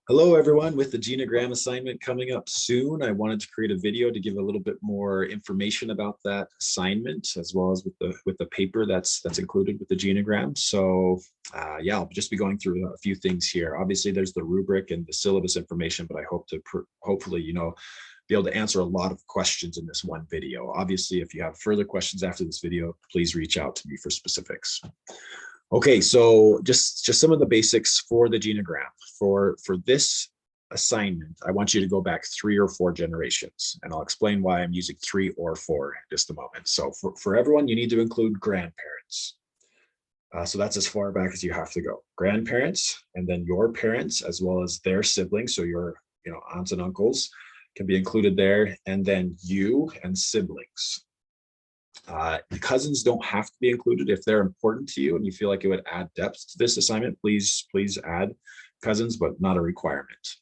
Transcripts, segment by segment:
Hello, everyone. With the Genogram assignment coming up soon, I wanted to create a video to give a little bit more information about that assignment, as well as with the paper that's included with the Genogram. So yeah, I'll just be going through a few things here. Obviously, there's the rubric and the syllabus information, but I hope to hopefully, be able to answer a lot of questions in this one video. Obviously, if you have further questions after this video, please reach out to me for specifics. Okay, so just some of the basics for the Genogram. For this assignment, I want you to go back 3 or 4 generations, and I'll explain why I'm using 3 or 4 in just a moment. So for everyone, you need to include grandparents. So that's as far back as you have to go. Grandparents, and then your parents, as well as their siblings, so your aunts and uncles can be included there, and then you and siblings. Cousins don't have to be included. If they're important to you and you feel like it would add depth to this assignment, please add cousins, but not a requirement.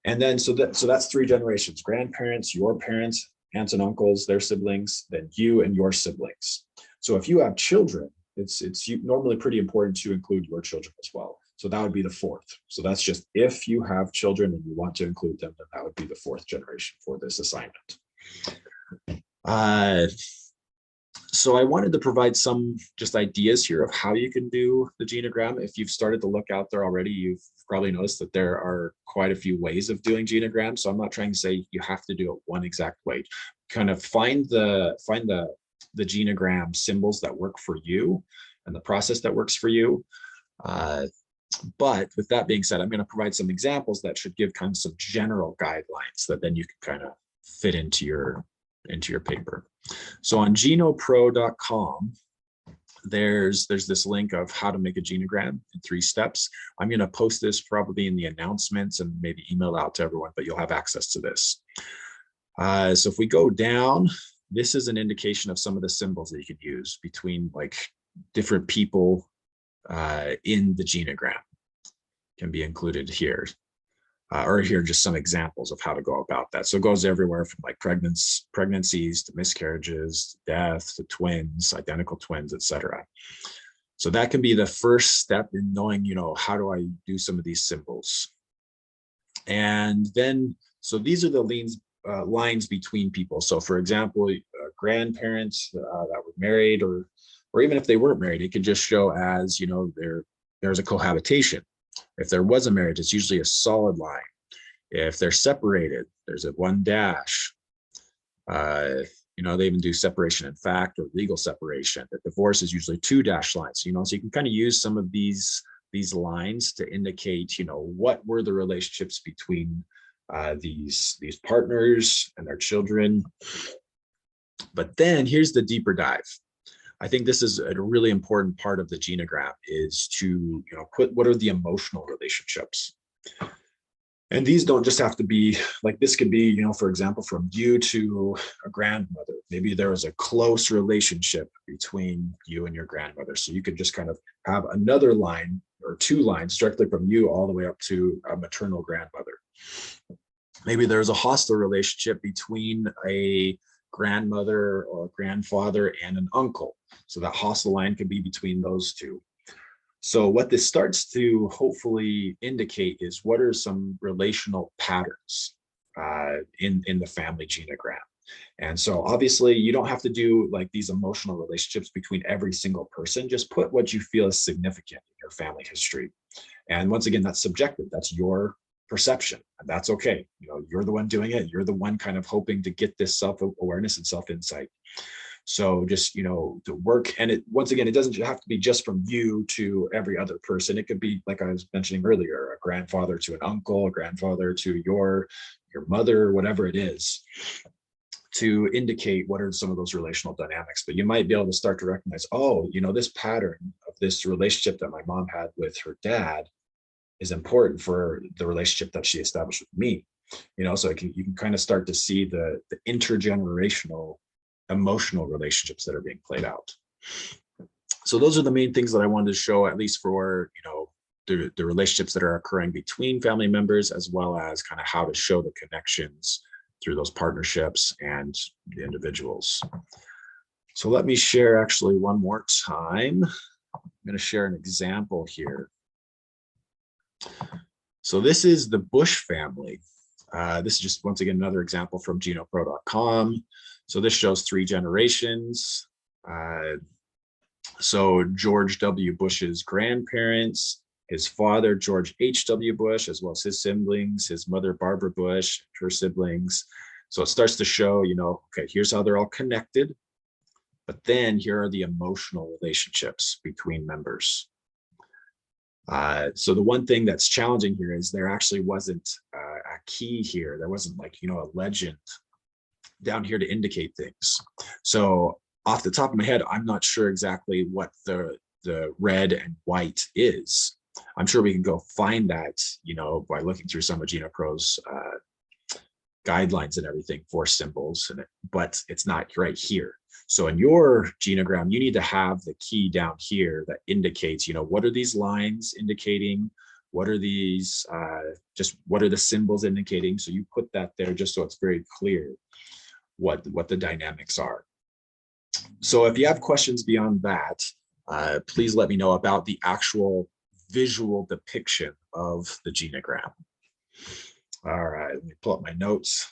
And then so that's 3 generations: grandparents, your parents, aunts and uncles, their siblings, then you and your siblings. So if you have children, it's normally pretty important to include your children as well. So that would be the 4th. So that's just if you have children and you want to include them, then that would be the 4th generation for this assignment. So I wanted to provide some just ideas here of how you can do the Genogram. If you've started to look out there already, you've probably noticed that there are quite a few ways of doing Genogram. So I'm not trying to say you have to do it one exact way. Kind of find the Genogram symbols that work for you and the process that works for you. But with that being said, I'm going to provide some examples that should give kind of some general guidelines that then you can kind of fit into your paper. So on genopro.com, there's this link of how to make a Genogram in 3 steps. I'm going to post this probably in the announcements and maybe email out to everyone, but you'll have access to this. So if we go down, this is an indication of some of the symbols that you can use between like different people in the Genogram can be included here. Or here are just some examples of how to go about that. So it goes everywhere from like pregnancies to miscarriages, to death, to twins, identical twins, etc. So that can be the first step in knowing, how do I do some of these symbols? And then, so these are the lines between people. So for example, grandparents that were married, or even if they weren't married, it could just show as, there's a cohabitation. If there was a marriage, it's usually a solid line. If they're separated, there's a 1 dash. They even do separation in fact or legal separation. The divorce is usually 2 dash lines. So you can kind of use some of these lines to indicate, what were the relationships between these partners and their children. But then here's the deeper dive. I think this is a really important part of the Genogram, is to put what are the emotional relationships. And these don't just have to be like, this could be, for example, from you to a grandmother. Maybe there was a close relationship between you and your grandmother. So you could just kind of have another line or 2 lines directly from you all the way up to a maternal grandmother. Maybe there's a hostile relationship between a grandmother or grandfather and an uncle. So that hostile line can be between those 2. So what this starts to hopefully indicate is what are some relational patterns in the family Genogram. And so obviously you don't have to do like these emotional relationships between every single person. Just put what you feel is significant in your family history. And once again, that's subjective. That's your perception, and that's okay. You're the one doing it. You're the one kind of hoping to get this self-awareness and self-insight. So just, to work. And once again, it doesn't have to be just from you to every other person. It could be, like I was mentioning earlier, a grandfather to an uncle, a grandfather to your mother, whatever it is, to indicate what are some of those relational dynamics. But you might be able to start to recognize, oh, this pattern of this relationship that my mom had with her dad is important for the relationship that she established with me. So you can kind of start to see the intergenerational emotional relationships that are being played out. So those are the main things that I wanted to show, at least for the relationships that are occurring between family members, as well as kind of how to show the connections through those partnerships and the individuals. So let me share actually one more time. I'm going to share an example here. So this is the Bush family. This is just, once again, another example from Genopro.com. So this shows 3 generations. So George W. Bush's grandparents, his father, George H.W. Bush, as well as his siblings, his mother, Barbara Bush, her siblings. So it starts to show, okay, here's how they're all connected. But then here are the emotional relationships between members. So the one thing that's challenging here is there actually wasn't a key here. There wasn't like, a legend down here to indicate things. So off the top of my head, I'm not sure exactly what the red and white is. I'm sure we can go find that, by looking through some of Genopro's guidelines and everything for symbols, but it's not right here. So in your genogram, you need to have the key down here that indicates, what are these lines indicating? What are these, what are the symbols indicating? So you put that there just so it's very clear what the dynamics are. So if you have questions beyond that, please let me know about the actual visual depiction of the genogram. All right, let me pull up my notes,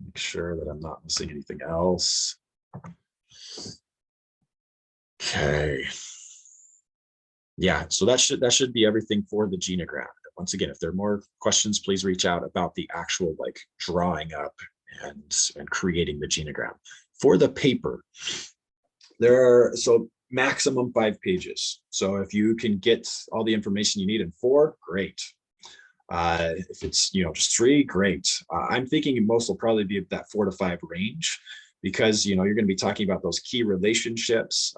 make sure that I'm not missing anything else. Okay. Yeah, so that should be everything for the genogram. Once again, if there are more questions, please reach out about the actual like drawing up and creating the genogram. For the paper, there are maximum 5 pages. So if you can get all the information you need in 4, great. If it's just 3, great. I'm thinking most will probably be that 4 to 5 range, because you're going to be talking about those key relationships,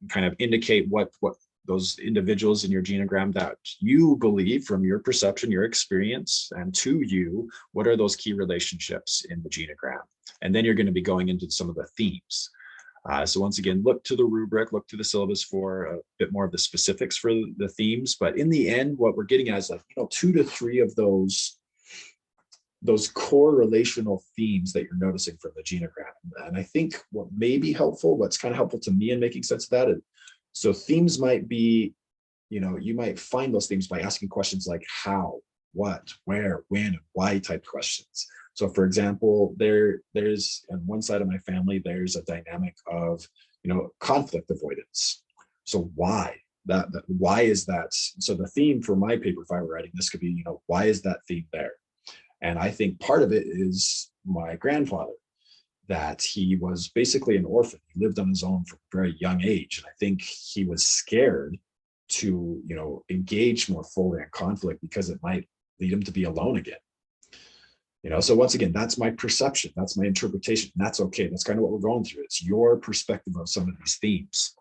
kind of indicate what those individuals in your genogram that you believe from your perception, your experience, and to you, what are those key relationships in the genogram? And then you're going to be going into some of the themes. So once again, look to the rubric, look to the syllabus for a bit more of the specifics for the themes. But in the end, what we're getting at is like, 2 to 3 of those core relational themes that you're noticing from the genogram. And I think what may be helpful, what's kind of helpful to me in making sense of that is, so themes might be, you might find those themes by asking questions like how, what, where, when, and why type questions. So for example, there's on one side of my family, there's a dynamic of, conflict avoidance. So why? Why is that? So the theme for my paper, if I were writing this, could be, why is that theme there? And I think part of it is my grandfather, that he was basically an orphan. He lived on his own from a very young age. And I think he was scared to, engage more fully in conflict because it might lead him to be alone again. So once again, that's my perception. That's my interpretation. And that's okay. That's kind of what we're going through. It's your perspective of some of these themes.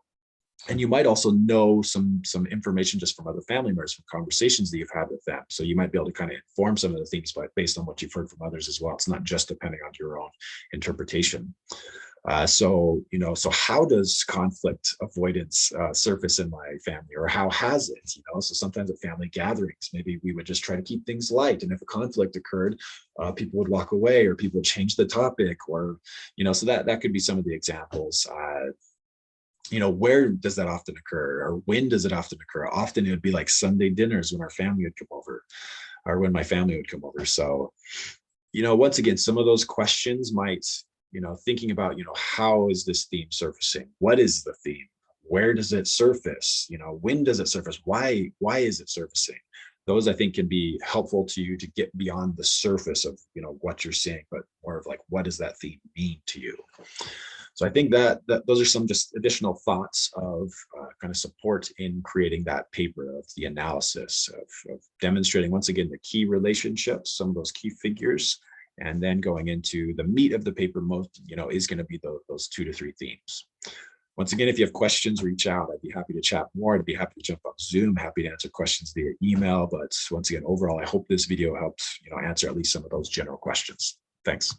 And you might also know some information just from other family members, from conversations that you've had with them. So you might be able to kind of inform some of the themes based on what you've heard from others as well. It's not just depending on your own interpretation. So how does conflict avoidance surface in my family, or how has it? So sometimes at family gatherings, maybe we would just try to keep things light. And if a conflict occurred, people would walk away, or people would change the topic, or, so that could be some of the examples. Where does that often occur, or when does it often occur? Often it would be like Sunday dinners when our family would come over, or when my family would come over. So, once again, some of those questions might, thinking about, how is this theme surfacing? What is the theme? Where does it surface? When does it surface? Why is it surfacing? Those, I think, can be helpful to you to get beyond the surface of, what you're seeing, but more of like, what does that theme mean to you? So I think that those are some just additional thoughts of kind of support in creating that paper, of the analysis of demonstrating, once again, the key relationships, some of those key figures, and then going into the meat of the paper, most, is going to be those 2 to 3 themes. Once again, if you have questions, reach out. I'd be happy to chat more. I'd be happy to jump on Zoom, happy to answer questions via email. But once again, overall, I hope this video helps, answer at least some of those general questions. Thanks.